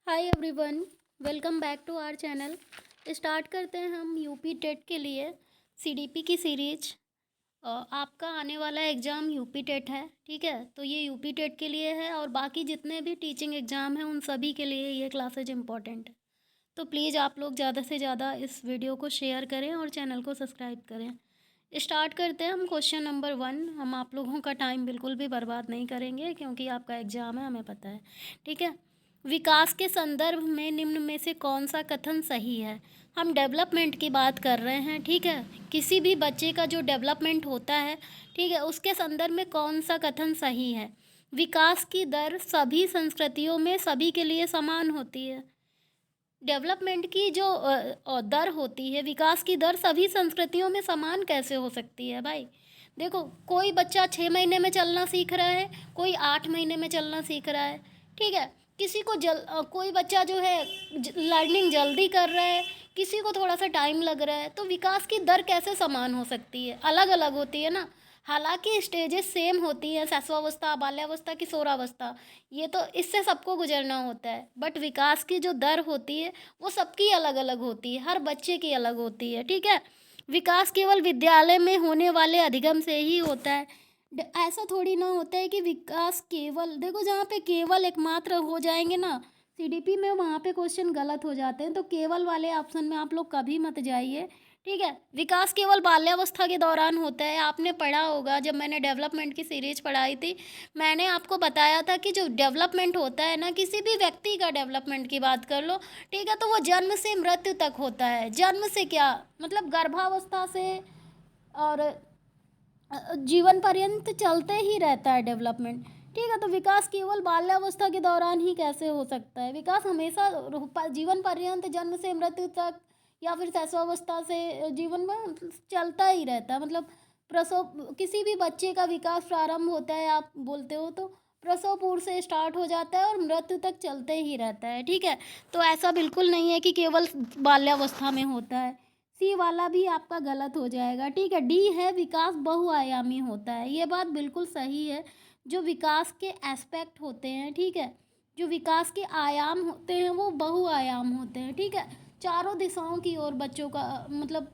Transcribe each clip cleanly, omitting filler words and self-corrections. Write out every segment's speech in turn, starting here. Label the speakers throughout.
Speaker 1: Hi everyone, welcome back to our channel. Start करते हैं हम यूपी टेट के लिए सीडीपी की सीरीज। आपका आने वाला एग्ज़ाम यूपी टेट है, ठीक है। तो ये यूपी टेट के लिए है और बाकी जितने भी टीचिंग एग्ज़ाम हैं उन सभी के लिए ये क्लासेज इंपॉर्टेंट है। तो प्लीज़ आप लोग ज़्यादा से ज़्यादा इस वीडियो को शेयर करें और चैनल को सब्सक्राइब करें। स्टार्ट करते हैं हम क्वेश्चन नंबर 1। हम आप लोगों का टाइम बिल्कुल भी बर्बाद नहीं करेंगे क्योंकि आपका एग्ज़ाम है, हमें पता है, ठीक है। विकास के संदर्भ में निम्न में से कौन सा कथन सही है। हम डेवलपमेंट की बात कर रहे हैं, ठीक है। किसी भी बच्चे का जो डेवलपमेंट होता है, ठीक है, उसके संदर्भ में कौन सा कथन सही है। विकास की दर सभी संस्कृतियों में सभी के लिए समान होती है। डेवलपमेंट की जो दर होती है, विकास की दर सभी संस्कृतियों में समान कैसे हो सकती है भाई। देखो, कोई बच्चा 6 महीने में चलना सीख रहा है, कोई 8 महीने में चलना सीख रहा है, ठीक है। किसी को कोई बच्चा जो है लर्निंग जल्दी कर रहा है, किसी को थोड़ा सा टाइम लग रहा है। तो विकास की दर कैसे समान हो सकती है, अलग अलग होती है ना। हालांकि स्टेजेस सेम होती हैं, शैशवावस्था, बाल्यावस्था, किशोरावस्था, ये तो इससे सबको गुजरना होता है। बट विकास की जो दर होती है वो सबकी अलग अलग होती है, हर बच्चे की अलग होती है, ठीक है। विकास केवल विद्यालय में होने वाले अधिगम से ही होता है। ऐसा थोड़ी ना होता है कि विकास केवल, देखो जहाँ पे केवल एकमात्र हो जाएंगे ना सीडीपी में, वहाँ पे क्वेश्चन गलत हो जाते हैं। तो केवल वाले ऑप्शन में आप लोग कभी मत जाइए, ठीक है। विकास केवल बाल्यावस्था के दौरान होता है। आपने पढ़ा होगा, जब मैंने डेवलपमेंट की सीरीज पढ़ाई थी, मैंने आपको बताया था कि जो डेवलपमेंट होता है ना, किसी भी व्यक्ति का डेवलपमेंट की बात कर लो, ठीक है, तो वो जन्म से मृत्यु तक होता है। जन्म से क्या मतलब, गर्भावस्था से और जीवन पर्यंत चलते ही रहता है डेवलपमेंट, ठीक है। तो विकास केवल बाल्यावस्था के दौरान ही कैसे हो सकता है। विकास हमेशा जीवन पर्यंत, जन्म से मृत्यु तक या फिर शैशवावस्था से जीवन में चलता ही रहता है। मतलब प्रसव, किसी भी बच्चे का विकास प्रारंभ होता है, आप बोलते हो तो प्रसव पूर्व से स्टार्ट हो जाता है और मृत्यु तक चलते ही रहता है, ठीक है। तो ऐसा बिल्कुल नहीं है कि केवल बाल्यावस्था में होता है। सी वाला भी आपका गलत हो जाएगा, ठीक है। डी है, विकास बहुआयामी होता है। ये बात बिल्कुल सही है। जो विकास के एस्पेक्ट होते हैं, ठीक है, जो विकास के आयाम होते हैं वो बहुआयाम होते हैं, ठीक है। चारों दिशाओं की ओर बच्चों का मतलब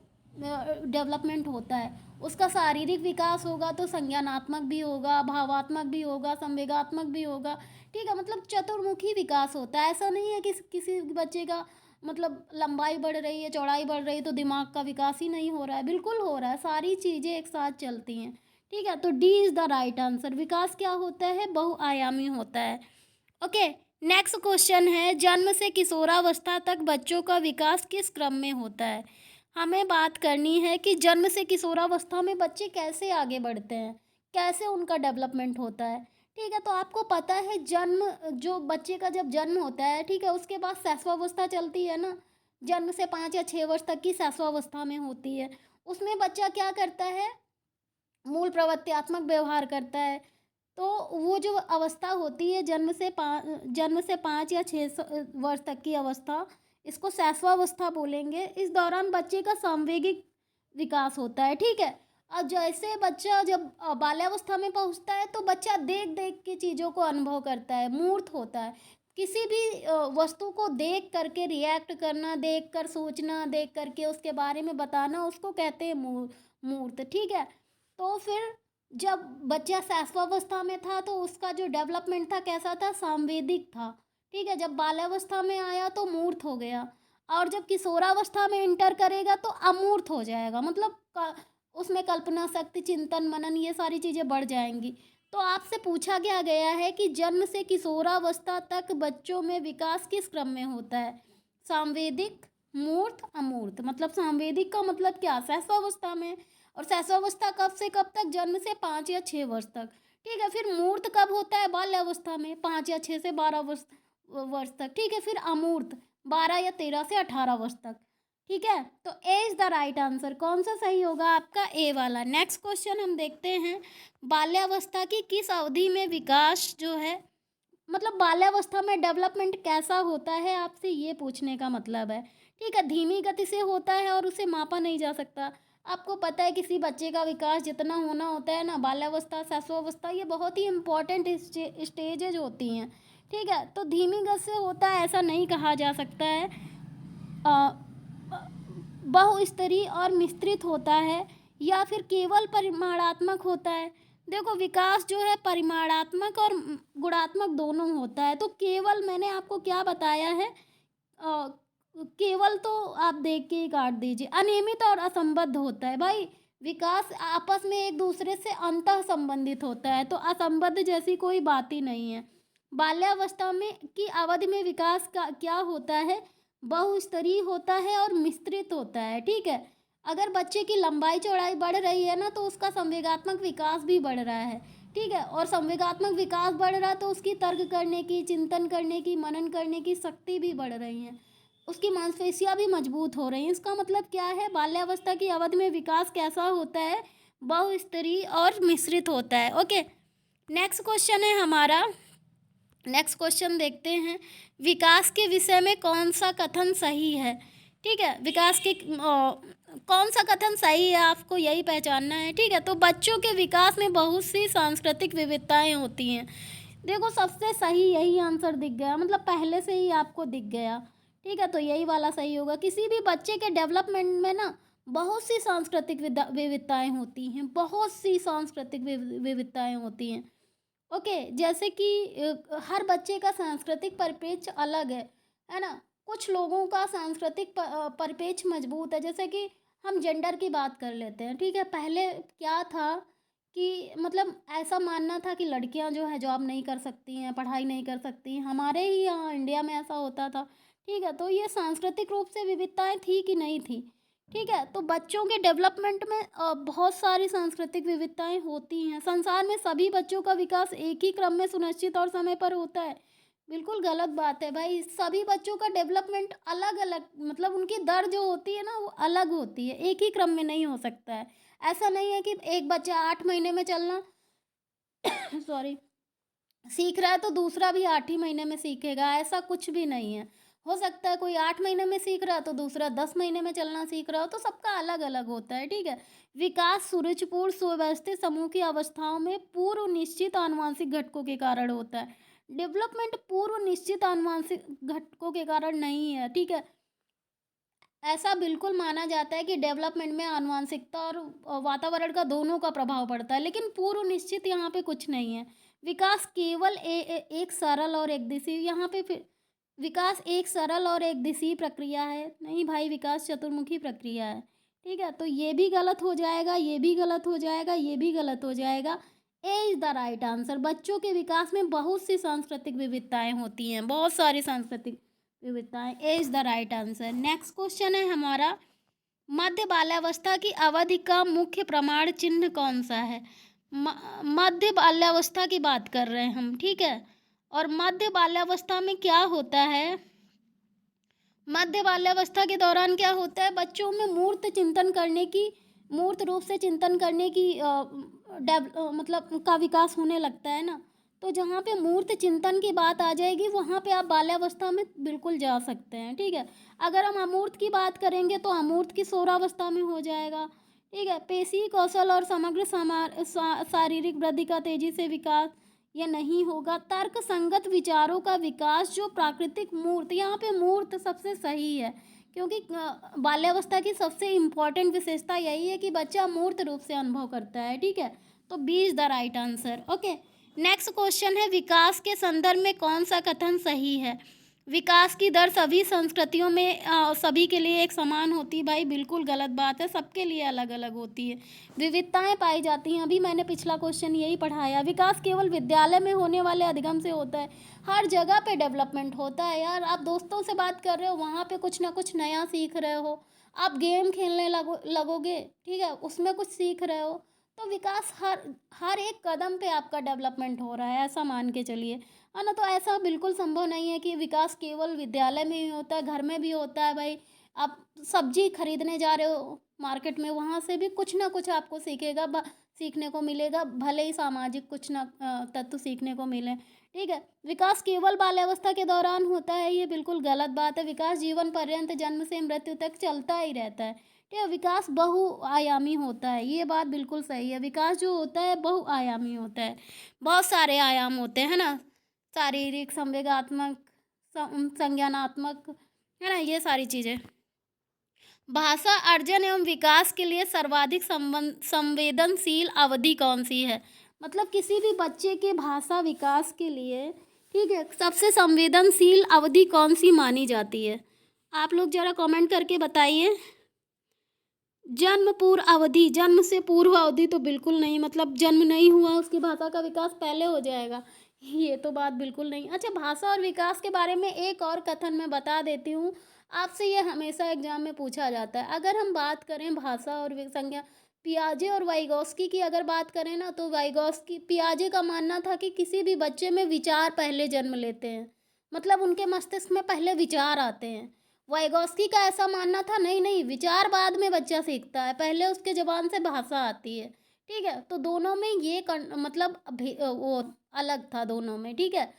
Speaker 1: डेवलपमेंट होता है। उसका शारीरिक विकास होगा तो संज्ञानात्मक भी होगा, भावात्मक भी होगा, संवेगात्मक भी होगा, ठीक है। मतलब चतुर्मुखी विकास होता है। ऐसा नहीं है कि किसी बच्चे का मतलब लंबाई बढ़ रही है, चौड़ाई बढ़ रही है तो दिमाग का विकास ही नहीं हो रहा है। बिल्कुल हो रहा है, सारी चीज़ें एक साथ चलती हैं, ठीक है। तो D is the right answer. विकास क्या होता है, बहुआयामी होता है। ओके, नेक्स्ट क्वेश्चन है, जन्म से किशोरावस्था तक बच्चों का विकास किस क्रम में होता है। हमें बात करनी है कि जन्म से किशोरावस्था में बच्चे कैसे आगे बढ़ते हैं, कैसे उनका डेवलपमेंट होता है, ठीक है। तो आपको पता है जन्म, जो बच्चे का जब जन्म होता है, ठीक है, उसके बाद शैशवावस्था चलती है ना। जन्म से 5 या 6 वर्ष तक की शैशवावस्था में होती है। उसमें बच्चा क्या करता है, मूल प्रवृत्त्यात्मक व्यवहार करता है। तो वो जो अवस्था होती है जन्म से 5 या 6 वर्ष तक की अवस्था, इसको शैशवावस्था बोलेंगे। इस दौरान बच्चे का सांवेगिक विकास होता है, ठीक है। और जैसे बच्चा जब बाल्यावस्था में पहुंचता है तो बच्चा देख देख के चीज़ों को अनुभव करता है, मूर्त होता है। किसी भी वस्तु को देख करके रिएक्ट करना, देख कर सोचना, देख करके उसके बारे में बताना, उसको कहते हैं मूर्त, ठीक है। तो फिर जब बच्चा शैशवावस्था में था तो उसका जो डेवलपमेंट था कैसा था, सांवेदिक था, ठीक है। जब बाल्यावस्था में आया तो मूर्त हो गया, और जब किशोरावस्था में इंटर करेगा तो अमूर्त हो जाएगा। मतलब उसमें कल्पना शक्ति, चिंतन, मनन, ये सारी चीज़ें बढ़ जाएंगी। तो आपसे पूछा क्या गया है कि जन्म से किशोरावस्था तक बच्चों में विकास किस क्रम में होता है, सांवेदिक, मूर्त, अमूर्त। मतलब सांवेदिक का मतलब क्या, शैशवावस्था में। और शैशवावस्था कब से कब तक, जन्म से 5 या 6 वर्ष तक, ठीक है। फिर मूर्त कब होता है, बाल्यावस्था में, 5 या 6 से 12 वर्ष तक, ठीक है। फिर अमूर्त 12 या 13 से 18 वर्ष तक, ठीक है। तो ए इज़ द राइट आंसर। कौन सा सही होगा आपका, ए वाला। नेक्स्ट क्वेश्चन हम देखते हैं, बाल्यावस्था की किस अवधि में विकास जो है, मतलब बाल्यावस्था में डेवलपमेंट कैसा होता है, आपसे ये पूछने का मतलब है, ठीक है। धीमी गति से होता है और उसे मापा नहीं जा सकता। आपको पता है किसी बच्चे का विकास जितना होना होता है ना, बाल्यावस्था, शैशवावस्था, ये बहुत ही इंपॉर्टेंट स्टेजेज होती हैं। ठीक है। तो धीमी गति से होता है ऐसा नहीं कहा जा सकता है। अ, बहुस्तरीय और मिश्रित होता है या फिर केवल परिमाणात्मक होता है। देखो विकास जो है परिमाणात्मक और गुणात्मक दोनों होता है। तो केवल मैंने आपको क्या बताया है, केवल तो आप देख के ही काट दीजिए। अनियमित और असंबद्ध होता है भाई। विकास आपस में एक दूसरे से अंतः संबंधित होता है, तो असंबद्ध जैसी कोई बात ही नहीं है। बाल्यावस्था में की अवधि में विकास का क्या होता है, बहुस्तरीय होता है और मिश्रित होता है। ठीक है। अगर बच्चे की लंबाई चौड़ाई बढ़ रही है ना, तो उसका संवेगात्मक विकास भी बढ़ रहा है। ठीक है। और संवेगात्मक विकास बढ़ रहा है तो उसकी तर्क करने की, चिंतन करने की, मनन करने की शक्ति भी बढ़ रही है। उसकी मांसपेशियां भी मजबूत हो रही हैं। इसका मतलब क्या है, बाल्यावस्था की अवधि में विकास कैसा होता है, बहुस्तरीय और मिश्रित होता है। ओके। नेक्स्ट क्वेश्चन है हमारा, नेक्स्ट क्वेश्चन देखते हैं। विकास के विषय में कौन सा कथन सही है। ठीक है। विकास के कौन सा कथन सही है आपको यही पहचानना है। ठीक है। तो बच्चों के विकास में बहुत सी सांस्कृतिक विविधताएं होती हैं। देखो सबसे सही यही आंसर दिख गया, मतलब पहले से ही आपको दिख गया। ठीक है। तो यही वाला सही होगा। किसी भी बच्चे के डेवलपमेंट में ना बहुत सी सांस्कृतिक विविधताएं होती हैं, बहुत सी सांस्कृतिक विविधताएं होती हैं। ओके। जैसे कि हर बच्चे का सांस्कृतिक परिप्रेक्ष्य अलग है ना। कुछ लोगों का सांस्कृतिक परिप्रेक्ष्य मजबूत है। जैसे कि हम जेंडर की बात कर लेते हैं। ठीक है। पहले क्या था कि मतलब ऐसा मानना था कि लड़कियां जो है जॉब नहीं कर सकती हैं, पढ़ाई नहीं कर सकती हैं। हमारे ही यहाँ इंडिया में ऐसा होता था। ठीक है। तो ये सांस्कृतिक रूप से विविधताएं थी कि नहीं थी। ठीक है। तो बच्चों के डेवलपमेंट में बहुत सारी सांस्कृतिक विविधताएं होती हैं। संसार में सभी बच्चों का विकास एक ही क्रम में सुनिश्चित और समय पर होता है, बिल्कुल गलत बात है भाई। सभी बच्चों का डेवलपमेंट अलग अलग, मतलब उनकी दर जो होती है ना वो अलग होती है, एक ही क्रम में नहीं हो सकता है। ऐसा नहीं है कि एक बच्चा 8 महीने में चलना सॉरी सीख रहा है तो दूसरा भी 8 ही महीने में सीखेगा, ऐसा कुछ भी नहीं है। हो सकता है कोई 8 महीने में सीख रहा है तो दूसरा 10 महीने में चलना सीख रहा हो, तो सबका अलग अलग होता है। ठीक है। विकास सुरुचिपूर्ण सुव्यवस्थित समूह की अवस्थाओं में पूर्व निश्चित आनुवंशिक घटकों के कारण होता है। डेवलपमेंट पूर्व निश्चित आनुवंशिक घटकों के कारण नहीं है। ठीक है। ऐसा बिल्कुल माना जाता है कि डेवलपमेंट में आनुवंशिकता और वातावरण का दोनों का प्रभाव पड़ता है, लेकिन पूर्व निश्चित यहाँ पे कुछ नहीं है। विकास केवल एक सरल और एक दिशा, यहाँ पे फिर विकास एक सरल और एक दिशा प्रक्रिया है, नहीं भाई, विकास चतुर्मुखी प्रक्रिया है। ठीक है। तो ये भी गलत हो जाएगा, ये भी गलत हो जाएगा, ये भी गलत हो जाएगा। ए इज़ द राइट आंसर। बच्चों के विकास में बहुत सी सांस्कृतिक विविधताएं होती हैं, बहुत सारी सांस्कृतिक विविधताएं। ए is the right answer. Next question है हमारा, मध्य बाल्यावस्था की अवधि का मुख्य प्रमाण चिन्ह कौन सा है। मध्य बाल्यावस्था की बात कर रहे हैं हम। ठीक है। और मध्य बाल्यावस्था में क्या होता है, मध्य बाल्यावस्था के दौरान क्या होता है, बच्चों में मूर्त चिंतन करने की, मूर्त रूप से चिंतन करने की मतलब का विकास होने लगता है ना। तो जहाँ पे मूर्त चिंतन की बात आ जाएगी वहाँ पे आप बाल्यावस्था में बिल्कुल जा सकते हैं। ठीक है। अगर हम अमूर्त की बात करेंगे तो अमूर्त की सौरावस्था में हो जाएगा। ठीक है। पेशी कौशल और समग्र शारीरिक वृद्धि का तेजी से विकास यह नहीं होगा। तर्क संगत विचारों का विकास जो प्राकृतिक मूर्त, यहाँ पे मूर्त सबसे सही है, क्योंकि बाल्यावस्था की सबसे इम्पॉर्टेंट विशेषता यही है कि बच्चा मूर्त रूप से अनुभव करता है। ठीक है। तो B is the right answer. Okay. Next question है, विकास के संदर्भ में कौन सा कथन सही है। विकास की दर सभी संस्कृतियों में सभी के लिए एक समान होती है, भाई बिल्कुल गलत बात है, सबके लिए अलग अलग होती है, विविधताएं पाई जाती हैं। अभी मैंने पिछला क्वेश्चन यही पढ़ाया। विकास केवल विद्यालय में होने वाले अधिगम से होता है, हर जगह पे डेवलपमेंट होता है यार। आप दोस्तों से बात कर रहे हो, वहाँ पे कुछ ना कुछ नया सीख रहे हो। आप गेम खेलने लगोगे, ठीक है, उसमें कुछ सीख रहे हो। तो विकास हर हर एक कदम पे आपका डेवलपमेंट हो रहा है, ऐसा मान के चलिए, है ना। तो ऐसा बिल्कुल संभव नहीं है कि विकास केवल विद्यालय में ही होता है, घर में भी होता है भाई। आप सब्जी खरीदने जा रहे हो मार्केट में, वहाँ से भी कुछ ना कुछ आपको सीखने को मिलेगा, भले ही सामाजिक कुछ ना तत्व सीखने को मिले। ठीक है। विकास केवल बाल्यावस्था के दौरान होता है, ये बिल्कुल गलत बात है। विकास जीवन पर्यंत, जन्म से मृत्यु तक चलता ही रहता है। ठीक है। विकास बहुआयामी होता है, ये बात बिल्कुल सही है। विकास जो होता है बहुआयामी होता है, बहुत सारे आयाम होते हैं ना। शारीरिक, संवेगात्मक, संज्ञानात्मक, है ना, ये सारी चीज़ें। भाषा अर्जन एवं विकास के लिए सर्वाधिक संवेदनशील अवधि कौन सी है? मतलब किसी भी बच्चे के भाषा विकास के लिए, ठीक है, सबसे संवेदनशील अवधि कौन सी मानी जाती है? आप लोग ज़रा कमेंट करके बताइए। जन्म पूर्व अवधि, जन्म से पूर्व अवधि तो बिल्कुल नहीं, मतलब जन्म नहीं हुआ उसकी भाषा का विकास पहले हो जाएगा, ये तो बात बिल्कुल नहीं। अच्छा, भाषा और विकास के बारे में एक और कथन मैं बता देती हूँ, आपसे ये हमेशा एग्जाम में पूछा जाता है। अगर हम बात करें भाषा और संज्ञा, पियाजे और वाइगोस्की की अगर बात करें ना, तो वाइगोस्की, पियाजे का मानना था कि किसी भी बच्चे में विचार पहले जन्म लेते हैं, मतलब उनके मस्तिष्क में पहले विचार आते हैं। वाइगोस्की का ऐसा मानना था, नहीं नहीं, विचार बाद में बच्चा सीखता है, पहले उसके ज़बान से भाषा आती है, ठीक है। तो दोनों में ये मतलब वो अलग था दोनों में, ठीक है।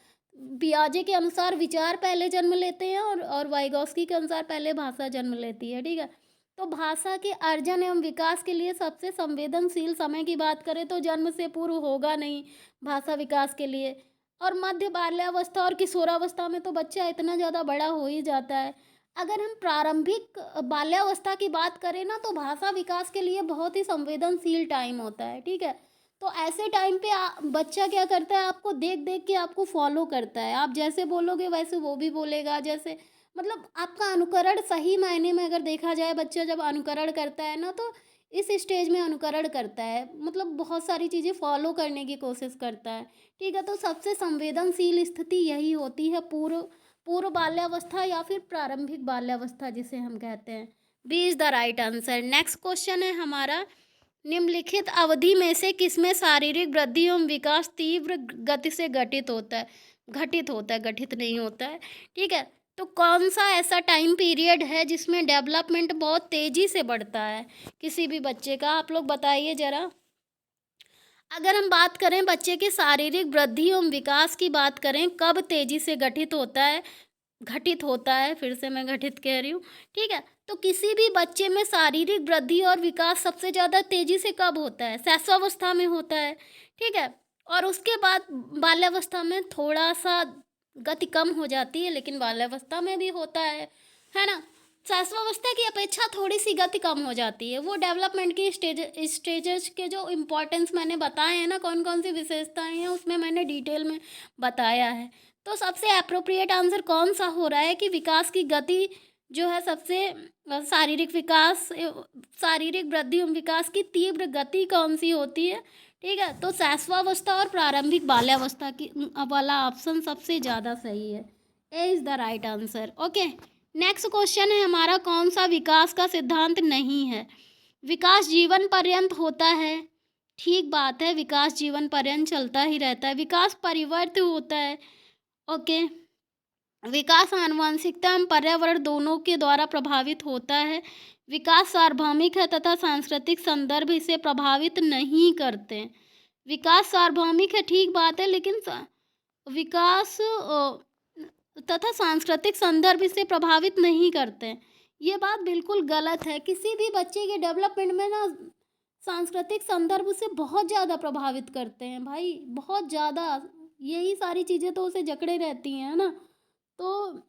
Speaker 1: पियाजे के अनुसार विचार पहले जन्म लेते हैं और वाइगोस्की के अनुसार पहले भाषा जन्म लेती है, ठीक है। तो भाषा के अर्जन एवं विकास के लिए सबसे संवेदनशील समय की बात करें तो जन्म से पूर्व होगा नहीं भाषा विकास के लिए। और मध्य बाल्यावस्था और किशोरावस्था में तो बच्चा इतना ज़्यादा बड़ा हो ही जाता है। अगर हम प्रारंभिक बाल्यावस्था की बात करें ना, तो भाषा विकास के लिए बहुत ही संवेदनशील टाइम होता है, ठीक है। तो ऐसे टाइम पे बच्चा क्या करता है, आपको देख देख के आपको फॉलो करता है, आप जैसे बोलोगे वैसे वो भी बोलेगा, जैसे मतलब आपका अनुकरण, सही मायने में अगर देखा जाए, बच्चा जब अनुकरण करता है ना, तो इस स्टेज में अनुकरण करता है, मतलब बहुत सारी चीज़ें फॉलो करने की कोशिश करता है, ठीक है। तो सबसे संवेदनशील स्थिति यही होती है, पूर्व पूर्व बाल्यावस्था या फिर प्रारंभिक बाल्यावस्था जिसे हम कहते हैं। B is the right answer. Next question है हमारा, निम्नलिखित अवधि में से किसमें शारीरिक वृद्धि एवं विकास तीव्र गति से घटित होता है? घटित होता है, गठित नहीं होता है, ठीक है। तो कौन सा ऐसा टाइम पीरियड है जिसमें डेवलपमेंट बहुत तेज़ी से बढ़ता है किसी भी बच्चे का? आप लोग बताइए ज़रा। अगर हम बात करें बच्चे की शारीरिक वृद्धि एवं विकास की बात करें, कब तेज़ी से घटित होता है, घटित होता है, फिर से मैं घटित कह रही हूँ, ठीक है। तो किसी भी बच्चे में शारीरिक वृद्धि और विकास सबसे ज़्यादा तेज़ी से कब होता है? शैशवावस्था में होता है, ठीक है। और उसके बाद बाल्यावस्था में थोड़ा सा गति कम हो जाती है, लेकिन बाल्यावस्था में भी होता है ना। शैशवावस्था की अपेक्षा थोड़ी सी गति कम हो जाती है, वो डेवलपमेंट की स्टेजेस के जो इम्पोर्टेंस मैंने बताए हैं ना, कौन कौन सी विशेषताएं हैं, उसमें मैंने डिटेल में बताया है। तो सबसे अप्रोप्रिएट आंसर कौन सा हो रहा है कि विकास की गति जो है सबसे शारीरिक विकास, शारीरिक वृद्धि एवं विकास की तीव्र गति कौन सी होती है, ठीक है। तो शैशवावस्था और प्रारंभिक बाल्यावस्था की वाला ऑप्शन सबसे ज़्यादा सही है। ए is the right answer. Okay, next question है हमारा, कौन सा विकास का सिद्धांत नहीं है? विकास जीवन पर्यंत होता है, ठीक बात है, विकास जीवन पर्यंत चलता ही रहता है। विकास परिवर्त होता है, ओके। विकास आनुवंशिकता एवं पर्यावरण दोनों के द्वारा प्रभावित होता है। विकास सार्वभौमिक है तथा सांस्कृतिक संदर्भ इसे प्रभावित नहीं करते। विकास सार्वभौमिक है, ठीक बात है, लेकिन विकास तथा सांस्कृतिक संदर्भ इसे प्रभावित नहीं करते, ये बात बिल्कुल गलत है। किसी भी बच्चे के डेवलपमेंट में ना सांस्कृतिक संदर्भ उसे बहुत ज़्यादा प्रभावित करते हैं भाई, बहुत ज़्यादा। यही सारी चीज़ें तो उसे जकड़े रहती हैं, है ना। तो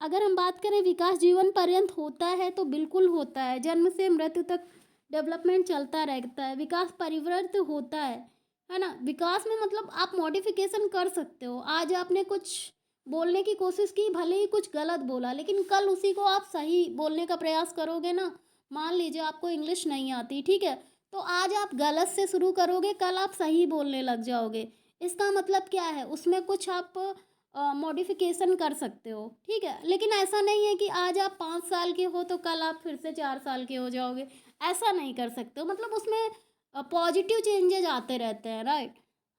Speaker 1: अगर हम बात करें विकास जीवन पर्यंत होता है, तो बिल्कुल होता है, जन्म से मृत्यु तक डेवलपमेंट चलता रहता है। विकास परिवर्त होता है ना। विकास में मतलब आप मॉडिफिकेशन कर सकते हो, आज आपने कुछ बोलने की कोशिश की, भले ही कुछ गलत बोला, लेकिन कल उसी को आप सही बोलने का प्रयास करोगे ना। मान लीजिए आपको इंग्लिश नहीं आती, ठीक है, तो आज आप गलत से शुरू करोगे, कल आप सही बोलने लग जाओगे। इसका मतलब क्या है, उसमें कुछ आप मॉडिफिकेशन कर सकते हो, ठीक है। लेकिन ऐसा नहीं है कि आज आप 5 साल के हो तो कल आप फिर से 4 साल के हो जाओगे, ऐसा नहीं कर सकते हो। मतलब उसमें पॉजिटिव चेंजेज आते रहते हैं, राइट,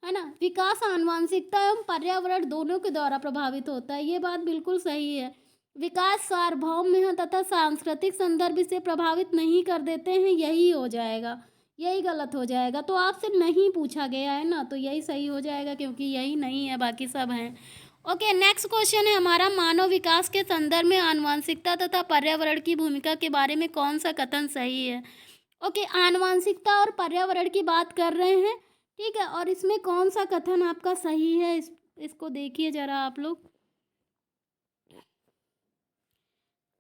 Speaker 1: है ना। विकास आनुवंशिकता एवं पर्यावरण दोनों के द्वारा प्रभावित होता है, ये बात बिल्कुल सही है। विकास सार्वभौम है तथा सांस्कृतिक संदर्भ से प्रभावित नहीं कर देते हैं, यही हो जाएगा, यही गलत हो जाएगा। तो आपसे नहीं पूछा गया है ना, तो यही सही हो जाएगा, क्योंकि यही नहीं है, बाकी सब हैं। ओके, नेक्स्ट क्वेश्चन है हमारा, मानव विकास के संदर्भ में आनुवंशिकता तथा पर्यावरण की भूमिका के बारे में कौन सा कथन सही है? ओके, आनुवंशिकता और पर्यावरण की बात कर रहे हैं, ठीक है, और इसमें कौन सा कथन आपका सही है, इसको देखिए ज़रा आप लोग।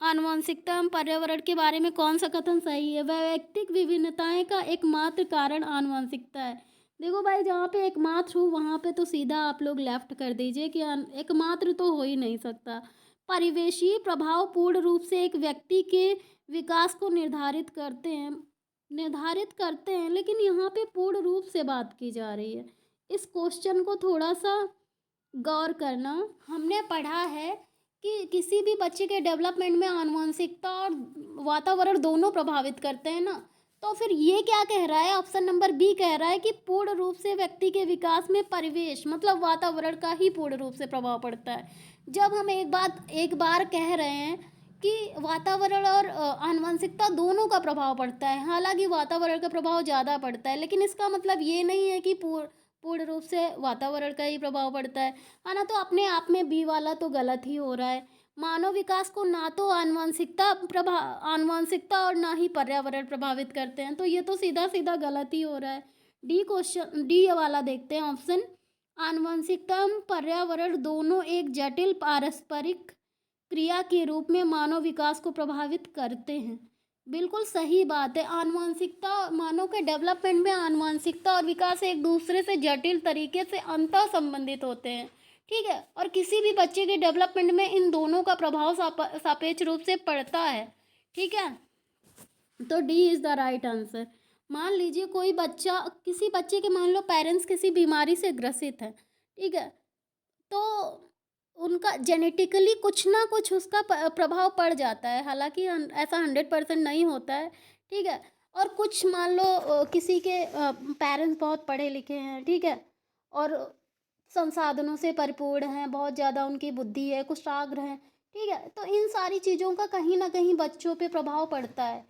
Speaker 1: आनुवंशिकता एवं पर्यावरण के बारे में कौन सा कथन सही है? वैयक्तिक विभिन्नताएं का एकमात्र कारण आनुवंशिकता है। देखो भाई, जहाँ पे एकमात्र हो वहाँ पे तो सीधा आप लोग लेफ्ट कर दीजिए कि एकमात्र तो हो ही नहीं सकता। परिवेशीय प्रभाव पूर्ण रूप से एक व्यक्ति के विकास को निर्धारित करते हैं, लेकिन यहाँ पे पूर्ण रूप से बात की जा रही है। इस क्वेश्चन को थोड़ा सा गौर करना। हमने पढ़ा है कि किसी भी बच्चे के डेवलपमेंट में आनुवंशिकता और वातावरण दोनों प्रभावित करते हैं ना। तो फिर ये क्या कह रहा है? ऑप्शन नंबर बी कह रहा है कि पूर्ण रूप से व्यक्ति के विकास में परिवेश मतलब वातावरण का ही पूर्ण रूप से प्रभाव पड़ता है। जब हम एक बार कह रहे हैं कि वातावरण और आनुवंशिकता दोनों का प्रभाव पड़ता है, हालांकि वातावरण का प्रभाव ज़्यादा पड़ता है, लेकिन इसका मतलब ये नहीं है कि पूर्ण रूप से वातावरण का ही प्रभाव पड़ता है ना। तो अपने आप में बी वाला तो गलत ही हो रहा है। मानव विकास को ना तो आनुवंशिकता और ना ही पर्यावरण प्रभावित करते हैं, तो ये तो सीधा सीधा गलत ही हो रहा है। डी वाला देखते हैं ऑप्शन। आनुवंशिकता और पर्यावरण दोनों एक जटिल पारस्परिक क्रिया के रूप में मानव विकास को प्रभावित करते हैं। बिल्कुल सही बात है। आनुवंशिकता, मानव के डेवलपमेंट में आनुवंशिकता और विकास एक दूसरे से जटिल तरीके से अंतः संबंधित होते हैं, ठीक है। और किसी भी बच्चे के डेवलपमेंट में इन दोनों का प्रभाव सापेक्ष रूप से पड़ता है, ठीक है। तो D is the right answer. मान लीजिए कोई बच्चा, किसी बच्चे के मान लो पेरेंट्स किसी बीमारी से ग्रसित है, ठीक है, तो उनका जेनेटिकली कुछ ना कुछ उसका प्रभाव पड़ जाता है, हालांकि ऐसा 100% नहीं होता है, ठीक है। और कुछ मान लो किसी के पेरेंट्स बहुत पढ़े लिखे हैं, ठीक है, और संसाधनों से परिपूर्ण हैं, बहुत ज़्यादा उनकी बुद्धि है, कुशाग्र हैं, ठीक है। तो इन सारी चीज़ों का कहीं ना कहीं बच्चों पे प्रभाव पड़ता है,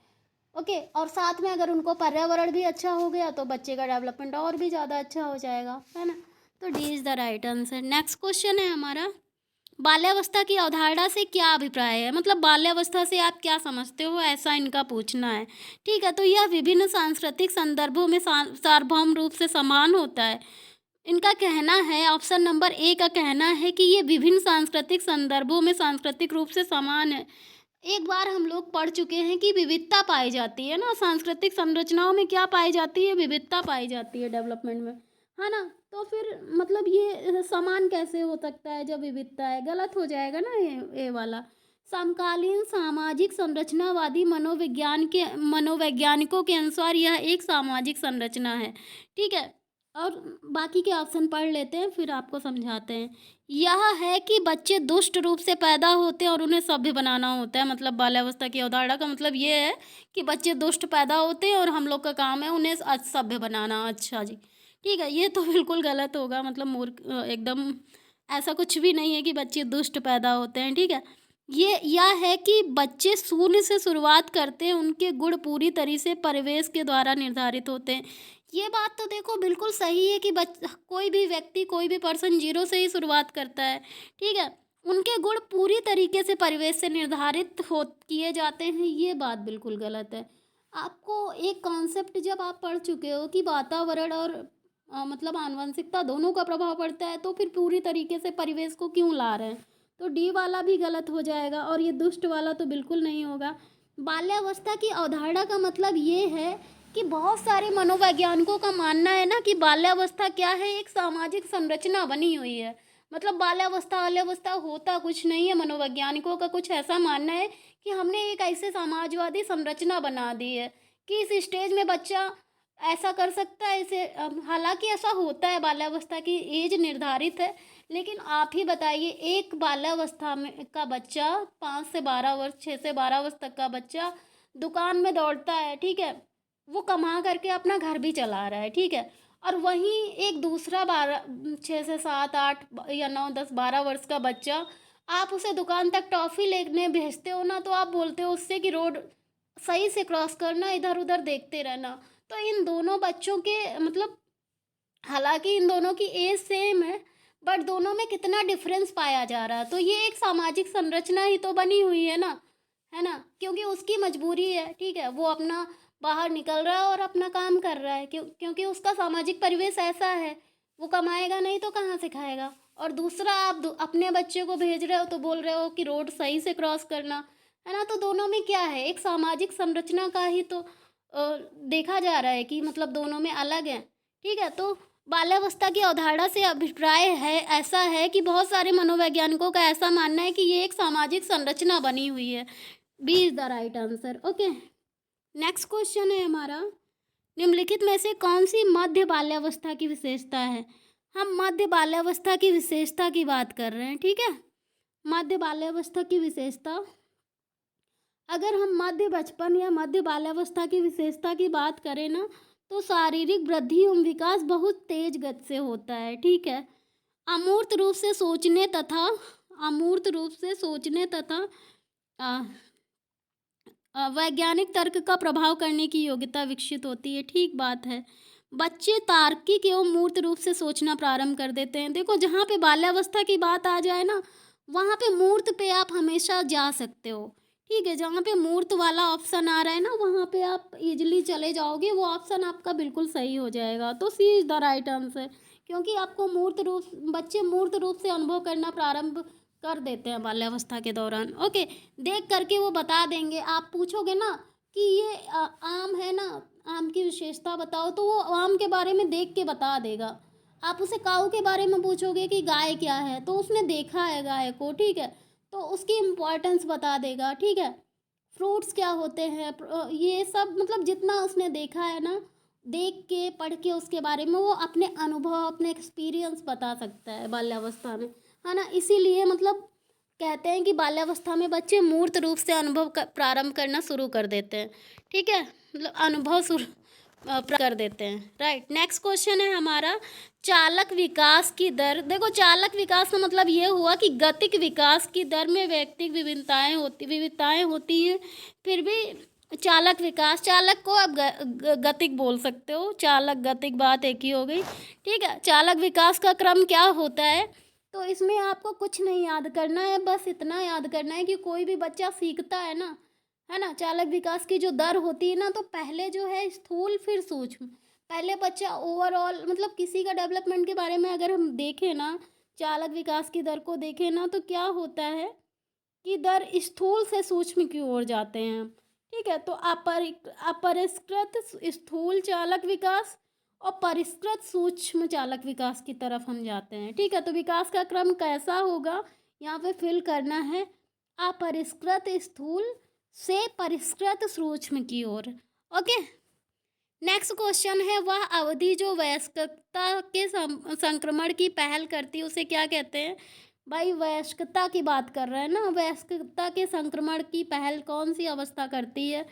Speaker 1: ओके। और साथ में अगर उनको पर्यावरण भी अच्छा हो गया तो बच्चे का डेवलपमेंट और भी ज़्यादा अच्छा हो जाएगा, है ना। तो D is the right answer. Next question है हमारा, बाल्यावस्था की अवधारणा से क्या अभिप्राय है? मतलब बाल्यावस्था से आप क्या समझते हो, ऐसा इनका पूछना है, ठीक है। तो यह विभिन्न सांस्कृतिक संदर्भों में सार्वभौम रूप से समान होता है। इनका कहना है, ऑप्शन नंबर ए का कहना है कि ये विभिन्न सांस्कृतिक संदर्भों में सांस्कृतिक रूप से समान है। एक बार हम लोग पढ़ चुके हैं कि विविधता पाई जाती है ना, सांस्कृतिक संरचनाओं में क्या पाई जाती है? विविधता पाई जाती है डेवलपमेंट में, है ना। तो फिर मतलब ये समान कैसे हो सकता है जब विविधता है? गलत हो जाएगा ना ये वाला। समकालीन सामाजिक संरचनावादी मनोवैज्ञानिकों के अनुसार यह एक सामाजिक संरचना है, ठीक है। और बाकी के ऑप्शन पढ़ लेते हैं फिर आपको समझाते हैं। यह है कि बच्चे दुष्ट रूप से पैदा होते हैं और उन्हें सभ्य बनाना होता है। मतलब बाल्यावस्था की अवधारणा का मतलब ये है कि बच्चे दुष्ट पैदा होते हैं और हम लोग का काम है उन्हें सभ्य बनाना। अच्छा जी, ठीक है। ये तो बिल्कुल गलत होगा, मतलब मूर्ख एकदम, ऐसा कुछ भी नहीं है कि बच्चे दुष्ट पैदा होते हैं, ठीक है। ये यह है कि बच्चे शून्य से शुरुआत करते हैं, उनके गुण पूरी तरह से परिवेश के द्वारा निर्धारित होते हैं। ये बात तो देखो बिल्कुल सही है कि कोई भी व्यक्ति, कोई भी पर्सन जीरो से ही शुरुआत करता है, ठीक है। उनके गुण पूरी तरीके से परिवेश से निर्धारित किए जाते हैं, ये बात बिल्कुल गलत है। आपको एक कॉन्सेप्ट जब आप पढ़ चुके हो कि वातावरण और मतलब आनुवंशिकता दोनों का प्रभाव पड़ता है, तो फिर पूरी तरीके से परिवेश को क्यों ला रहे हैं? तो डी वाला भी गलत हो जाएगा और ये दुष्ट वाला तो बिल्कुल नहीं होगा। बाल्यावस्था की अवधारणा का मतलब ये है कि बहुत सारे मनोवैज्ञानिकों का मानना है ना कि बाल्यावस्था क्या है, एक सामाजिक संरचना बनी हुई है। मतलब बाल्यावस्था होता कुछ नहीं है। मनोवैज्ञानिकों का कुछ ऐसा मानना है कि हमने एक ऐसे समाजवादी संरचना बना दी है कि इस स्टेज में बच्चा ऐसा कर सकता है इसे। हालांकि ऐसा होता है, बाल्यावस्था की एज निर्धारित है, लेकिन आप ही बताइए, एक बाल्यावस्था में का बच्चा 5 से 12 वर्ष, 6 से 12 वर्ष तक का बच्चा दुकान में दौड़ता है, ठीक है, वो कमा करके अपना घर भी चला रहा है, ठीक है। और वहीं एक दूसरा 6 से 7, 8 या 9, 10, 12 वर्ष का बच्चा, आप उसे दुकान तक टॉफ़ी लेने भेजते हो ना, तो आप बोलते हो उससे कि रोड सही से क्रॉस करना, इधर उधर देखते रहना। तो इन दोनों बच्चों के मतलब, हालांकि इन दोनों की एज सेम है, बट दोनों में कितना डिफरेंस पाया जा रहा है। तो ये एक सामाजिक संरचना ही तो बनी हुई है ना, है ना, क्योंकि उसकी मजबूरी है, ठीक है, वो अपना बाहर निकल रहा है और अपना काम कर रहा है, क्योंकि उसका सामाजिक परिवेश ऐसा है, वो कमाएगा नहीं तो कहाँ से खाएगा। और दूसरा आप अपने बच्चे को भेज रहे हो तो बोल रहे हो कि रोड सही से क्रॉस करना, है ना। तो दोनों में क्या है, एक सामाजिक संरचना का ही तो देखा जा रहा है कि मतलब दोनों में अलग है, ठीक है। तो बाल्यावस्था की अवधारणा से अभिप्राय है ऐसा है कि बहुत सारे मनोवैज्ञानिकों का ऐसा मानना है कि ये एक सामाजिक संरचना बनी हुई है। B is the right answer. Okay, next question है हमारा, निम्नलिखित में से कौन सी मध्य बाल्यावस्था की विशेषता है। हम मध्य बाल्यावस्था की विशेषता की बात कर रहे हैं, ठीक है। मध्य बाल्यावस्था की विशेषता, अगर हम मध्य बचपन या मध्य बाल्यावस्था की विशेषता की बात करें ना, तो शारीरिक वृद्धि एवं विकास बहुत तेज गति से होता है, ठीक है। अमूर्त रूप से सोचने तथा अमूर्त रूप से सोचने तथा वैज्ञानिक तर्क का प्रभाव करने की योग्यता विकसित होती है, ठीक बात है। बच्चे तार्किक एवं मूर्त रूप से सोचना प्रारंभ कर देते हैं। देखो, जहाँ पे बाल्यावस्था की बात आ जाए ना, वहाँ पे मूर्त पे आप हमेशा जा सकते हो, ठीक है। जहाँ पे मूर्त वाला ऑप्शन आ रहा है ना, वहाँ पे आप इजीली चले जाओगे, वो ऑप्शन आपका बिल्कुल सही हो जाएगा। तो सी इज़ द राइट आंसर, क्योंकि आपको बच्चे मूर्त रूप से अनुभव करना प्रारंभ कर देते हैं बाल्यावस्था के दौरान। ओके, देख करके वो बता देंगे। आप पूछोगे ना कि ये आम है ना, आम की विशेषता बताओ, तो वो आम के बारे में देख के बता देगा। आप उसे काऊ के बारे में पूछोगे कि गाय क्या है, तो उसने देखा है गाय को, ठीक है, तो उसकी इम्पोर्टेंस बता देगा, ठीक है। फ्रूट्स क्या होते हैं, ये सब मतलब जितना उसने देखा है ना, देख के पढ़ के उसके बारे में वो अपने अनुभव अपने एक्सपीरियंस बता सकता है बाल्यावस्था में, है ना। इसीलिए मतलब कहते हैं कि बाल्यावस्था में बच्चे मूर्त रूप से अनुभव प्रारंभ करना शुरू कर देते हैं, ठीक है, मतलब अनुभव शुरू कर देते हैं, राइट। नेक्स्ट क्वेश्चन है हमारा, चालक विकास की दर। देखो, चालक विकास का मतलब ये हुआ कि गतिक विकास की दर में व्यक्तिगत विविधताएं होती हैं, फिर भी चालक विकास, चालक को आप गतिक बोल सकते हो, चालक गतिक बात एक ही हो गई, ठीक है। चालक विकास का क्रम क्या होता है, तो इसमें आपको कुछ नहीं याद करना है, बस इतना याद करना है कि कोई भी बच्चा सीखता है ना, है ना, चालक विकास की जो दर होती है ना, तो पहले जो है स्थूल फिर सूक्ष्म। पहले बच्चा ओवरऑल मतलब किसी का डेवलपमेंट के बारे में अगर हम देखें ना, चालक विकास की दर को देखें ना, तो क्या होता है कि दर स्थूल से सूक्ष्म की ओर जाते हैं, ठीक है। तो अपरिष्कृत स्थूल चालक विकास और परिष्कृत सूक्ष्म चालक विकास की तरफ हम जाते हैं, ठीक है। तो विकास का क्रम कैसा होगा, यहाँ पे फिल करना है, अपरिष्कृत स्थूल से परिष्कृत सूक्ष्म की ओर। ओके, नेक्स्ट क्वेश्चन है, वह अवधि जो वयस्कता के संक्रमण की पहल करती है उसे क्या कहते हैं। भाई, वयस्कता की बात कर रहे हैं ना, वयस्कता के संक्रमण की पहल कौन सी अवस्था करती है।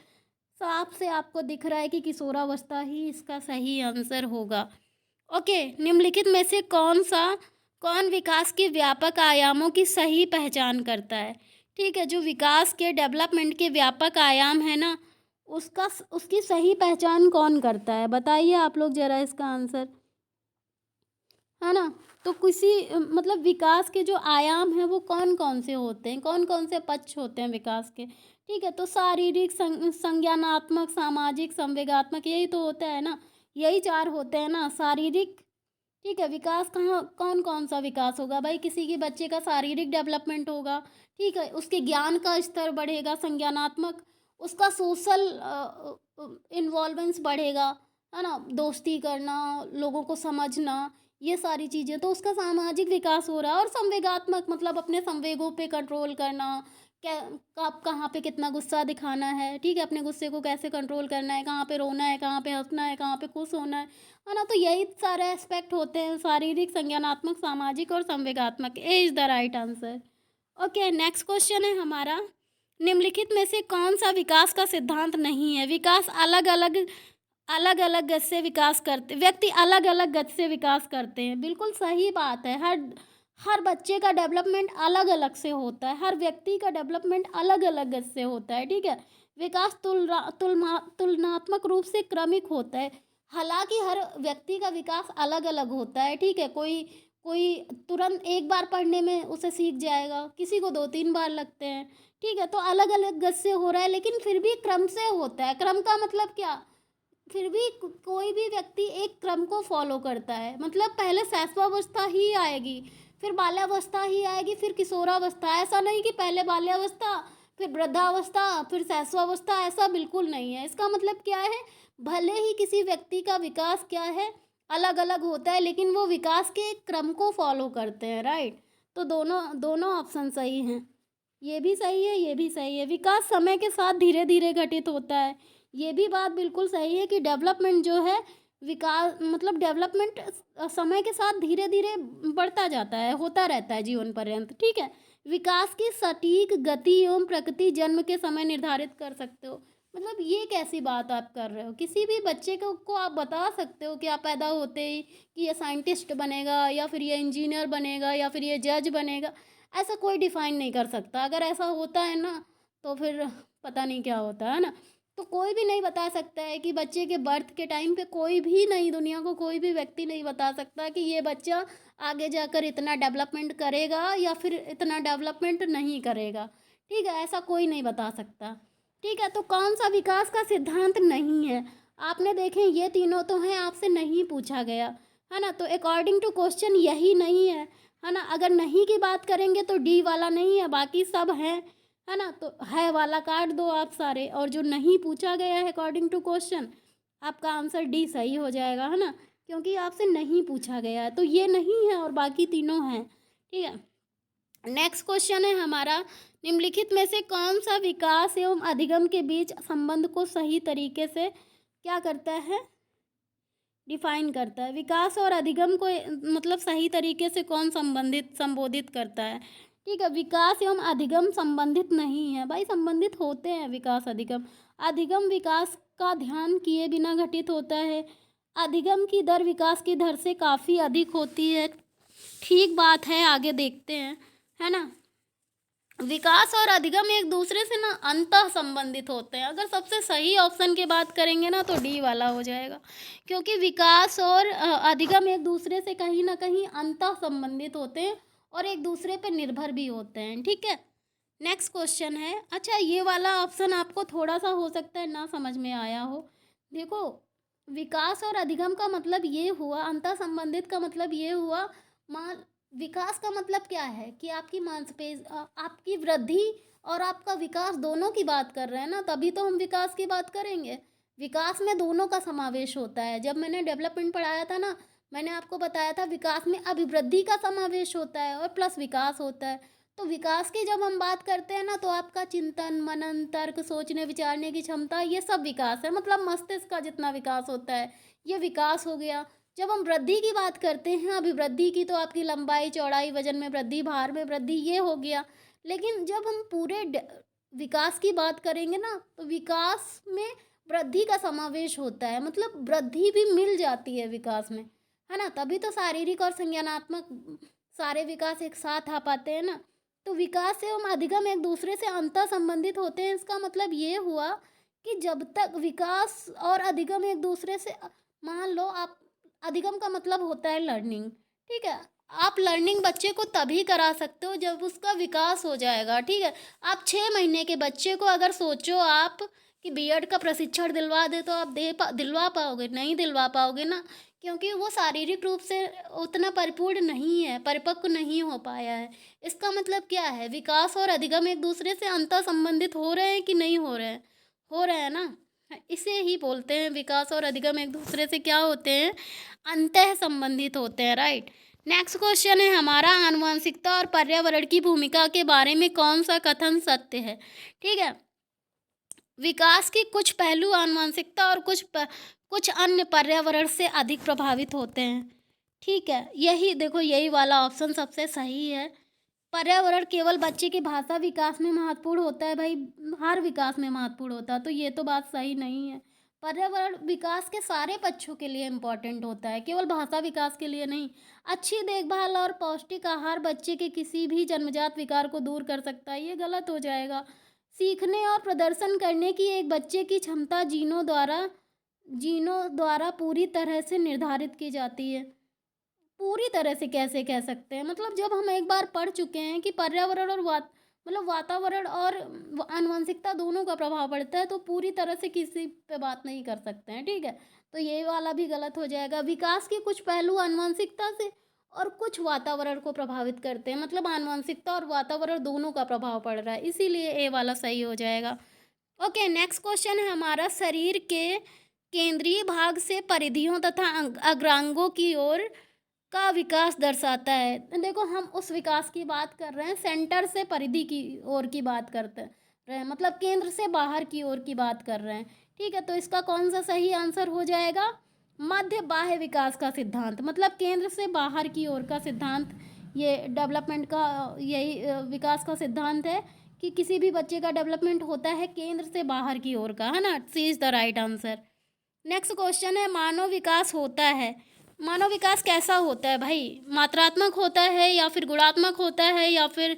Speaker 1: साफ से आपको दिख रहा है कि किशोरावस्था ही इसका सही आंसर होगा। ओके, निम्नलिखित में से कौन विकास के व्यापक आयामों की सही पहचान करता है, ठीक है। जो विकास के डेवलपमेंट के व्यापक आयाम है ना, उसकी सही पहचान कौन करता है, बताइए आप लोग ज़रा इसका आंसर, है ना। तो किसी मतलब विकास के जो आयाम हैं वो कौन कौन से होते हैं, कौन कौन से पक्ष होते हैं विकास के, ठीक है। तो शारीरिक, संज्ञानात्मक, सामाजिक, संवेगात्मक, यही तो होता है ना, यही चार होते हैं ना। शारीरिक, ठीक है, विकास कहाँ कौन कौन सा विकास होगा भाई, किसी के बच्चे का शारीरिक डेवलपमेंट होगा, ठीक है, उसके ज्ञान का स्तर बढ़ेगा। संज्ञानात्मक, उसका सोशल इन्वॉल्वेंस बढ़ेगा, है ना, दोस्ती करना, लोगों को समझना, ये सारी चीज़ें, तो उसका सामाजिक विकास हो रहा है। और संवेगात्मक मतलब अपने संवेगों पे कंट्रोल करना, क्या कब कहाँ पे कितना गुस्सा दिखाना है, ठीक है, अपने गुस्से को कैसे कंट्रोल करना है, कहाँ पे रोना है, कहाँ पे हंसना है, कहाँ पे खुश होना है ना। तो यही सारे एस्पेक्ट होते हैं, शारीरिक, संज्ञानात्मक, सामाजिक और संवेगात्मक। A is the right answer. Okay, next question है हमारा, निम्नलिखित में से कौन सा विकास का सिद्धांत नहीं है। विकास अलग अलग गति से विकास करते, व्यक्ति अलग अलग गति से विकास करते हैं, बिल्कुल सही बात है। हर बच्चे का डेवलपमेंट अलग अलग से होता है, हर व्यक्ति का डेवलपमेंट अलग अलग गति से होता है, ठीक है। विकास तुलनात्मक रूप से क्रमिक होता है, हालांकि हर व्यक्ति का विकास अलग अलग होता है, ठीक है। कोई कोई तुरंत एक बार पढ़ने में उसे सीख जाएगा, किसी को 2-3 बार लगते हैं, ठीक है। तो अलग अलग गति से हो रहा है, लेकिन फिर भी क्रम से होता है। क्रम का मतलब क्या, फिर भी कोई भी व्यक्ति एक क्रम को फॉलो करता है, मतलब पहले शैशवावस्था ही आएगी, फिर बाल्यावस्था ही आएगी, फिर किशोरावस्था। ऐसा नहीं कि पहले बाल्यावस्था फिर वृद्धावस्था फिर शैशवावस्था, ऐसा बिल्कुल नहीं है। इसका मतलब क्या है, भले ही किसी व्यक्ति का विकास क्या है अलग अलग होता है, लेकिन वो विकास के एक क्रम को फॉलो करते हैं, राइट। तो दोनों दोनों ऑप्शन सही हैं, ये भी सही है, ये भी सही है। विकास समय के साथ धीरे धीरे घटित होता है, ये भी बात बिल्कुल सही है कि डेवलपमेंट जो है, विकास मतलब डेवलपमेंट समय के साथ धीरे धीरे बढ़ता जाता है, होता रहता है जीवन पर्यंत, ठीक है। विकास की सटीक गति एवं प्रकृति जन्म के समय निर्धारित कर सकते हो। मतलब ये कैसी बात आप कर रहे हो, किसी भी बच्चे को आप बता सकते हो कि आप पैदा होते ही कि ये साइंटिस्ट बनेगा या फिर ये इंजीनियर बनेगा या फिर ये जज बनेगा, ऐसा कोई डिफाइन नहीं कर सकता। अगर ऐसा होता है ना तो फिर पता नहीं क्या होता है ना। तो कोई भी नहीं बता सकता है कि बच्चे के बर्थ के टाइम पे, कोई भी नहीं, दुनिया को कोई भी व्यक्ति नहीं बता सकता कि ये बच्चा आगे जाकर इतना डेवलपमेंट करेगा या फिर इतना डेवलपमेंट नहीं करेगा, ठीक है, ऐसा कोई नहीं बता सकता, ठीक है। तो कौन सा विकास का सिद्धांत नहीं है, आपने देखें ये तीनों तो हैं, आपसे नहीं पूछा गया है ना। तो अकॉर्डिंग टू क्वेश्चन यही नहीं है ना। अगर नहीं की बात करेंगे तो डी वाला नहीं है, बाकी सब हैं, है ना। तो है वाला काट दो आप सारे, और जो नहीं पूछा गया है अकॉर्डिंग टू क्वेश्चन, आपका आंसर डी सही हो जाएगा, है ना, क्योंकि आपसे नहीं पूछा गया है। तो ये नहीं है और बाकी तीनों हैं, ठीक है। नेक्स्ट क्वेश्चन है हमारा, निम्नलिखित में से कौन सा विकास एवं अधिगम के बीच संबंध को सही तरीके से क्या करता है, डिफाइन करता है। विकास और अधिगम को मतलब सही तरीके से कौन संबोधित करता है, ठीक है। विकास एवं अधिगम संबंधित नहीं है भाई, संबंधित होते हैं विकास अधिगम। अधिगम विकास का ध्यान किए बिना घटित होता है, अधिगम की दर विकास की दर से काफ़ी अधिक होती है, ठीक बात है, आगे देखते हैं, है ना। विकास और अधिगम एक दूसरे से ना अंतः संबंधित होते हैं। अगर सबसे सही ऑप्शन की बात करेंगे ना तो डी वाला हो जाएगा, क्योंकि विकास और अधिगम एक दूसरे से कहीं ना कहीं अंतः संबंधित होते हैं और एक दूसरे पर निर्भर भी होते हैं, ठीक है। नेक्स्ट क्वेश्चन है, अच्छा ये वाला ऑप्शन आपको थोड़ा सा हो सकता है ना समझ में आया हो। देखो, विकास और अधिगम का मतलब ये हुआ, अंतः संबंधित का मतलब ये हुआ, मान विकास का मतलब क्या है कि आपकी आपकी वृद्धि और आपका विकास दोनों की बात कर रहे हैं ना, तभी तो हम विकास की बात करेंगे। विकास में दोनों का समावेश होता है। जब मैंने डेवलपमेंट पढ़ाया था ना, मैंने आपको बताया था विकास में अभिवृद्धि का समावेश होता है और प्लस विकास होता है। तो विकास की जब हम बात करते हैं ना तो आपका चिंतन, मनन, तर्क, सोचने विचारने की क्षमता, ये सब विकास है। मतलब मस्तिष्क का जितना विकास होता है ये विकास हो गया। जब हम वृद्धि की बात करते हैं, अभिवृद्धि की, तो आपकी लंबाई, चौड़ाई, वजन में वृद्धि, भार में वृद्धि, ये हो गया। लेकिन जब हम पूरे विकास की बात करेंगे ना तो विकास में वृद्धि का समावेश होता है, मतलब वृद्धि भी मिल जाती है विकास में, है ना। तभी तो शारीरिक और संज्ञानात्मक सारे विकास एक साथ आ पाते हैं ना। तो विकास एवं अधिगम एक दूसरे से अंतः संबंधित होते हैं। इसका मतलब ये हुआ कि जब तक विकास और अधिगम एक दूसरे से, मान लो आप, अधिगम का मतलब होता है लर्निंग, ठीक है। आप लर्निंग बच्चे को तभी करा सकते हो जब उसका विकास हो जाएगा, ठीक है। आप 6 महीने के बच्चे को अगर सोचो आप कि बीएड का प्रशिक्षण दिलवा दे तो आप दिलवा पाओगे? नहीं दिलवा पाओगे ना, क्योंकि वो शारीरिक रूप से उतना परिपूर्ण नहीं है, परिपक्व नहीं हो पाया है। इसका मतलब क्या है, विकास और अधिगम एक दूसरे से अंतः संबंधित हो रहे हैं कि नहीं हो रहे हैं? हो रहे हैं ना। इसे ही बोलते हैं, विकास और अधिगम एक दूसरे से क्या होते हैं, अंतः संबंधित होते हैं, राइट। नेक्स्ट क्वेश्चन है हमारा, आनुवंशिकता और पर्यावरण की भूमिका के बारे में कौन सा कथन सत्य है, ठीक है। विकास के कुछ पहलू आनुवंशिकता और कुछ अन्य पर्यावरण से अधिक प्रभावित होते हैं, ठीक है। यही देखो, यही वाला ऑप्शन सबसे सही है। पर्यावरण केवल बच्चे के भाषा विकास में महत्वपूर्ण होता है भाई, हर विकास में महत्वपूर्ण होता है, तो ये तो बात सही नहीं है। पर्यावरण विकास के सारे पक्षों के लिए इम्पोर्टेंट होता है, केवल भाषा विकास के लिए नहीं। अच्छी देखभाल और पौष्टिक आहार बच्चे के किसी भी जन्मजात विकार को दूर कर सकता है, ये गलत हो जाएगा। सीखने और प्रदर्शन करने की एक बच्चे की क्षमता जीनों द्वारा पूरी तरह से निर्धारित की जाती है। पूरी तरह से कैसे कह सकते हैं, मतलब जब हम एक बार पढ़ चुके हैं कि पर्यावरण और वातावरण और आनुवंशिकता दोनों का प्रभाव पड़ता है, तो पूरी तरह से किसी पे बात नहीं कर सकते हैं, ठीक है। तो ये वाला भी गलत हो जाएगा। विकास के कुछ पहलू आनुवंशिकता से और कुछ वातावरण को प्रभावित करते हैं, मतलब आनुवंशिकता और वातावरण दोनों का प्रभाव पड़ रहा है, इसीलिए ए वाला सही हो जाएगा। ओके, नेक्स्ट क्वेश्चन है हमारा, शरीर के केंद्रीय भाग से परिधियों तथा अग्रांगों की ओर का विकास दर्शाता है। देखो हम उस विकास की बात कर रहे हैं, सेंटर से परिधि की ओर की बात करते रहे हैं, मतलब केंद्र से बाहर की ओर की बात कर रहे हैं। ठीक है, तो इसका कौन सा सही आंसर हो जाएगा? मध्य बाह्य विकास का सिद्धांत, मतलब केंद्र से बाहर की ओर का सिद्धांत, ये डेवलपमेंट का यही विकास का सिद्धांत है कि किसी भी बच्चे का डेवलपमेंट होता है केंद्र से बाहर की ओर का, है ना। C is the right answer. Next question है, मानव विकास होता है, मानव विकास कैसा होता है भाई? मात्रात्मक होता है या फिर गुणात्मक होता है या फिर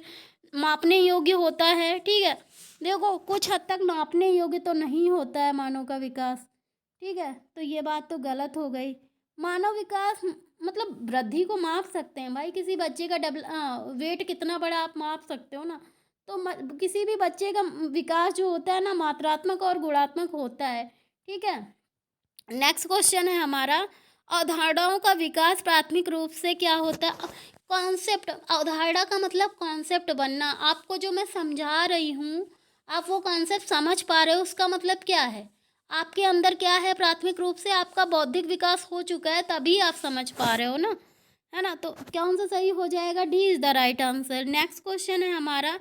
Speaker 1: मापने योग्य होता है? ठीक है, देखो कुछ हद तक मापने योग्य तो नहीं होता है मानव का विकास। ठीक है, तो ये बात तो गलत हो गई। मानव विकास मतलब वृद्धि को माप सकते हैं भाई, किसी बच्चे का वेट कितना बड़ा आप माप सकते हो ना। तो किसी भी बच्चे का विकास जो होता है ना, मात्रात्मक और गुणात्मक होता है। ठीक है, नेक्स्ट क्वेश्चन है हमारा, अवधारणाओं का विकास प्राथमिक रूप से क्या होता है? कॉन्सेप्ट, अवधारणा का मतलब कॉन्सेप्ट बनना। आपको जो मैं समझा रही हूँ, आप वो कॉन्सेप्ट समझ पा रहे हो, उसका मतलब क्या है? आपके अंदर क्या है? प्राथमिक रूप से आपका बौद्धिक विकास हो चुका है, तभी आप समझ पा रहे हो ना, है ना। तो कौन सा सही हो जाएगा? D is the right answer. Next question है हमारा,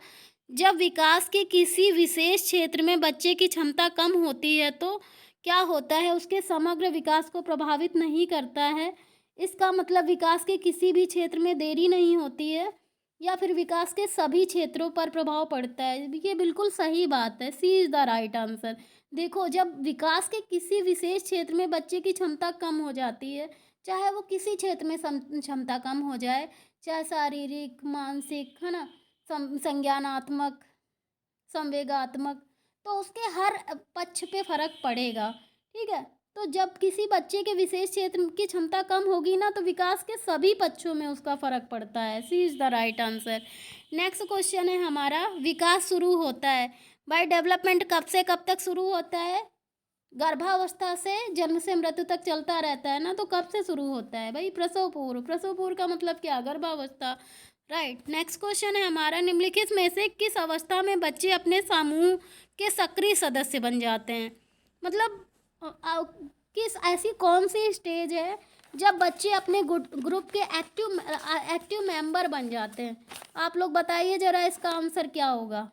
Speaker 1: जब विकास के किसी विशेष क्षेत्र में बच्चे की क्षमता कम होती है तो क्या होता है? उसके समग्र विकास को प्रभावित नहीं करता है। इसका मतलब विकास के किसी भी क्षेत्र में देरी नहीं होती है या फिर विकास के सभी क्षेत्रों पर प्रभाव पड़ता है। ये बिल्कुल सही बात है, C is the right answer. देखो जब विकास के किसी विशेष क्षेत्र में बच्चे की क्षमता कम हो जाती है, चाहे वो किसी क्षेत्र में क्षमता कम हो जाए, चाहे शारीरिक, मानसिक, है ना, संज्ञानात्मक, संवेगात्मक, तो उसके हर पक्ष पे फर्क पड़ेगा। ठीक है, तो जब किसी बच्चे के विशेष क्षेत्र की क्षमता कम होगी ना, तो विकास के सभी पक्षों में उसका फर्क पड़ता है। C is the right answer. Next question है हमारा, विकास शुरू होता है बाय डेवलपमेंट कब से कब तक शुरू होता है? गर्भावस्था से, जन्म से मृत्यु तक चलता रहता है ना, तो कब से शुरू होता है भाई? प्रसव पूर्व। प्रसव पूर्व का मतलब क्या? गर्भावस्था। राइट। नेक्स्ट क्वेश्चन है हमारा, निम्नलिखित में से किस अवस्था में बच्चे अपने समूह के सक्रिय सदस्य बन जाते हैं? मतलब किस ऐसी कौन सी स्टेज है जब बच्चे अपने ग्रुप के एक्टिव मेंबर बन जाते हैं? आप लोग बताइए जरा, इसका आंसर क्या होगा?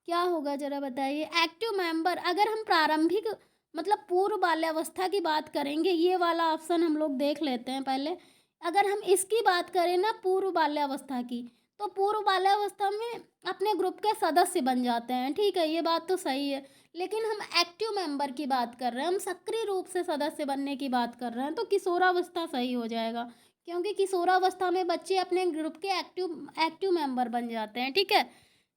Speaker 1: क्या होगा जरा बताइए। एक्टिव मेंबर, अगर हम प्रारंभिक मतलब पूर्व बाल्यावस्था की बात करेंगे, ये वाला ऑप्शन हम लोग देख लेते हैं पहले। अगर हम इसकी बात करें ना, पूर्व बाल्यावस्था की, तो पूर्व बाल्यावस्था में अपने ग्रुप के सदस्य बन जाते हैं। ठीक है, ये बात तो सही है, लेकिन हम एक्टिव मेंबर की बात कर रहे हैं, हम सक्रिय रूप से सदस्य बनने की बात कर रहे हैं, तो किशोरावस्था सही हो जाएगा, क्योंकि किशोरावस्था में बच्चे अपने ग्रुप के एक्टिव मेंबर बन जाते हैं। ठीक है,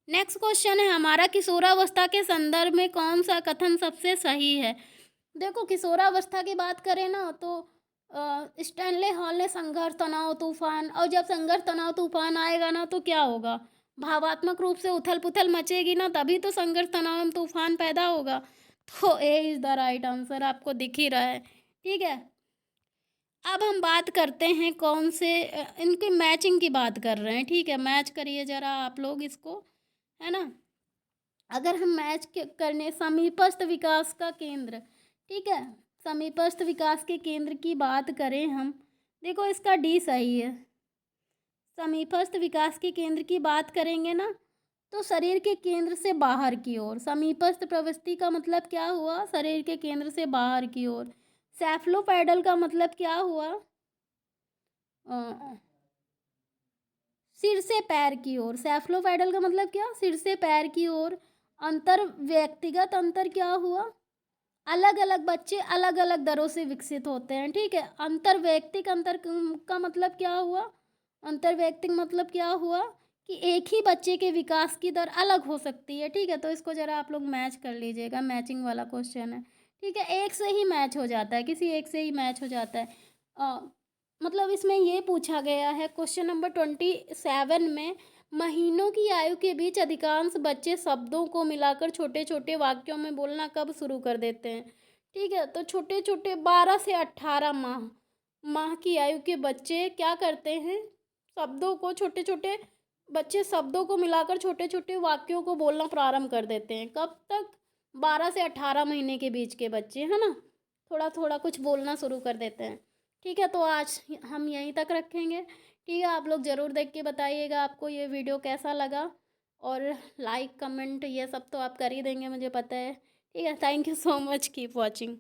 Speaker 1: नेक्स्ट क्वेश्चन है हमारा, किशोरावस्था के संदर्भ में कौन सा कथन सबसे सही है? देखो किशोरावस्था की बात करें ना, तो स्टैनले हॉल ने संघर्ष, तनाव, तूफान, और जब संघर्ष, तनाव, तूफान आएगा ना, तो क्या होगा? भावात्मक रूप से उथल पुथल मचेगी ना, तभी तो संघर्ष, तनाव एवं तूफान पैदा होगा। तो ए इज़ द राइट आंसर, आपको दिख ही रहा है। ठीक है, अब हम बात करते हैं कौन से इनकी मैचिंग की बात कर रहे हैं। ठीक है, मैच करिए ज़रा आप लोग इसको, है ना। अगर हम करने समीपस्थ विकास का केंद्र, ठीक है, समीपस्थ विकास के केंद्र की बात करें हम, देखो इसका डी सही है। समीपस्थ विकास के केंद्र की बात करेंगे ना, तो शरीर के केंद्र से बाहर की ओर। समीपस्थ प्रवृत्ति का मतलब क्या हुआ? शरीर के केंद्र से बाहर की ओर। सेफलोपोइडल का मतलब क्या हुआ? सिर से पैर की ओर। सेफलोपोइडल का मतलब क्या? सिर से पैर की ओर। अंतर, व्यक्तिगत अंतर क्या हुआ? अलग अलग बच्चे अलग अलग दरों से विकसित होते हैं। ठीक है, अंतर वैयक्तिक अंतर का मतलब क्या हुआ? अंतर वैयक्तिक मतलब क्या हुआ कि एक ही बच्चे के विकास की दर अलग हो सकती है। ठीक है, तो इसको ज़रा आप लोग मैच कर लीजिएगा, मैचिंग वाला क्वेश्चन है। ठीक है, एक से ही मैच हो जाता है, किसी एक से ही मैच हो जाता है। मतलब इसमें ये पूछा गया है क्वेश्चन नंबर 27 में, महीनों की आयु के बीच अधिकांश बच्चे शब्दों को मिलाकर छोटे छोटे वाक्यों में बोलना कब शुरू कर देते हैं? ठीक है, तो छोटे छोटे 12 से 18 माह, माह की आयु के बच्चे क्या करते हैं, शब्दों को, छोटे छोटे बच्चे शब्दों को मिलाकर छोटे छोटे वाक्यों को बोलना प्रारंभ कर देते हैं। कब तक? 12 से 18 महीने के बीच के बच्चे, है ना, थोड़ा थोड़ा कुछ बोलना शुरू कर देते हैं। ठीक है, तो आज हम यहीं तक रखेंगे। ठीक है, आप लोग ज़रूर देख के बताइएगा आपको ये वीडियो कैसा लगा, और लाइक कमेंट ये सब तो आप कर ही देंगे, मुझे पता है। ठीक है, thank you so much, keep watching.